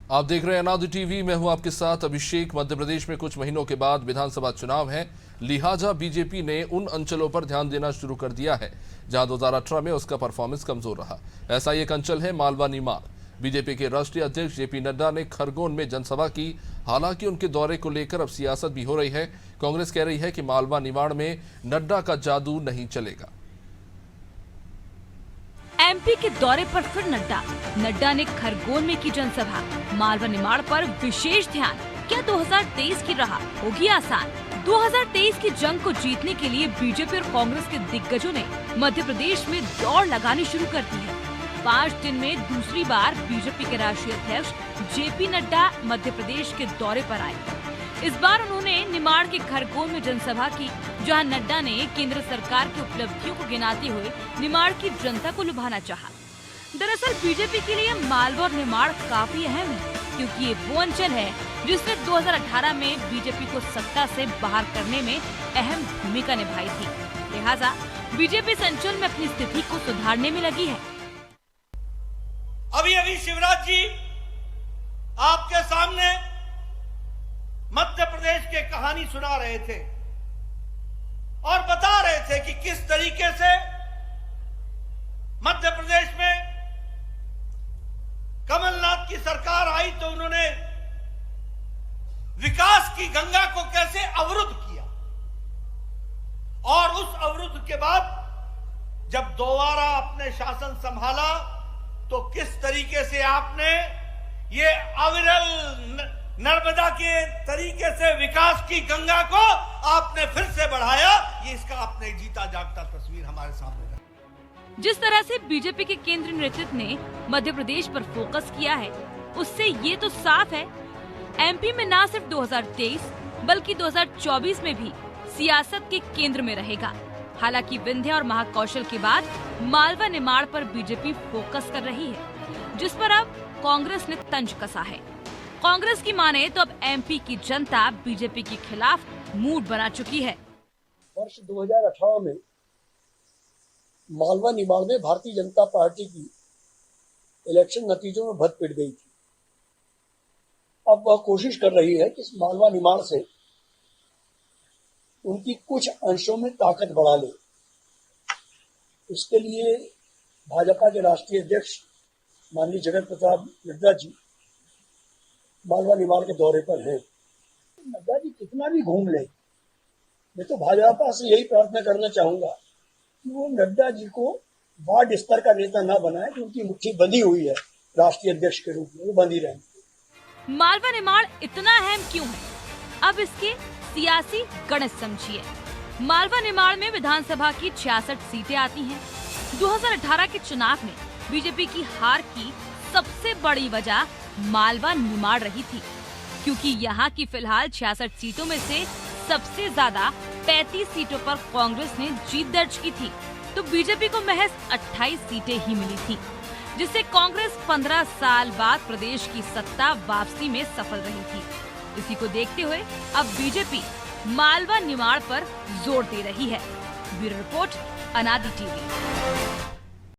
आप देख रहे हैं अनादि टीवी। मैं हूं आपके साथ अभिषेक। मध्य प्रदेश में कुछ महीनों के बाद विधानसभा चुनाव है, लिहाजा बीजेपी ने उन अंचलों पर ध्यान देना शुरू कर दिया है जहां 2018 में उसका परफॉर्मेंस कमजोर रहा। ऐसा एक अंचल है मालवा निमाड़। बीजेपी के राष्ट्रीय अध्यक्ष जेपी नड्डा ने खरगोन में जनसभा की। हालांकि उनके दौरे को लेकर अब सियासत भी हो रही है। कांग्रेस कह रही है कि मालवा निमाड़ में नड्डा का जादू नहीं चलेगा। एमपी के दौरे पर फिर नड्डा ने खरगोन में की जनसभा। मालवा निमाड़ पर विशेष ध्यान। क्या 2023 की राह होगी आसान? 2023 की जंग को जीतने के लिए बीजेपी और कांग्रेस के दिग्गजों ने मध्य प्रदेश में दौड़ लगानी शुरू कर दी है। 5 दिन में दूसरी बार बीजेपी के राष्ट्रीय अध्यक्ष जेपी नड्डा मध्य प्रदेश के दौरे पर आए। इस बार उन्होंने निमाड़ के खरगोन में जनसभा की, जहां नड्डा ने केंद्र सरकार की उपलब्धियों को गिनाते हुए निमाड़ की जनता को लुभाना चाहा। दरअसल बीजेपी के लिए मालवा और निमाड़ काफी अहम है, क्योंकि ये वो अंचल है जिसने 2018 में बीजेपी को सत्ता से बाहर करने में अहम भूमिका निभाई थी। लिहाजा बीजेपी इस अंचल में अपनी स्थिति को सुधारने में लगी है। अभी शिवराज जी आपके सामने मध्य प्रदेश के कहानी सुना रहे थे और बता रहे थे कि किस तरीके से मध्य प्रदेश में कमलनाथ की सरकार आई तो उन्होंने विकास की गंगा को कैसे अवरुद्ध किया, और उस अवरुद्ध के बाद जब दोबारा आपने शासन संभाला तो किस तरीके से आपने ये अविरल नर्मदा के तरीके से विकास की गंगा को आपने फिर से बढ़ाया। ये इसका आपने जीता जागता तस्वीर हमारे सामने रखी। जिस तरह से बीजेपी के केंद्रीय नेतृत्व ने मध्य प्रदेश पर फोकस किया है, उससे ये तो साफ है एमपी में न सिर्फ 2023 बल्कि 2024 में भी सियासत के केंद्र में रहेगा। हालांकि विंध्य और महाकौशल के बाद मालवा निमाड़ पर बीजेपी फोकस कर रही है, जिस पर अब कांग्रेस ने तंज कसा है। कांग्रेस की माने तो अब एमपी की जनता बीजेपी के खिलाफ मूड बना चुकी है। वर्ष 2018 में मालवा निमाड़ में भारतीय जनता पार्टी की इलेक्शन नतीजों में भद पिट गई थी। अब वह कोशिश कर रही है कि इस मालवा निमाड़ से उनकी कुछ अंशों में ताकत बढ़ा ले। इसके लिए भाजपा के राष्ट्रीय अध्यक्ष माननीय जगत प्रसाद नड्डा जी मालवा निमाड़ के दौरे पर हैं। नड्डा जी कितना भी घूम ले, मैं तो भाजपा से यही प्रार्थना करना चाहूंगा कि वो नड्डा जी को वार्ड स्तर का नेता ना बनाए, क्योंकि मुट्ठी बंधी हुई है राष्ट्रीय अध्यक्ष के रूप में, वो बंधी रहेंगे। मालवा निमाड़ इतना अहम क्यों है? अब इसके सियासी गणित समझिए। मालवा निमाड़ में विधानसभा की 66 सीटें आती हैं। 2018 के चुनाव में बीजेपी की हार की सबसे बड़ी वजह मालवा निमाड़ रही थी, क्योंकि यहाँ की फिलहाल 66 सीटों में से सबसे ज्यादा 35 सीटों पर कांग्रेस ने जीत दर्ज की थी, तो बीजेपी को महज 28 सीटें ही मिली थी, जिससे कांग्रेस 15 साल बाद प्रदेश की सत्ता वापसी में सफल रही थी। इसी को देखते हुए अब बीजेपी मालवा निमाड़ पर जोर दे रही है। ब्यूरो रिपोर्ट, अनादि टीवी।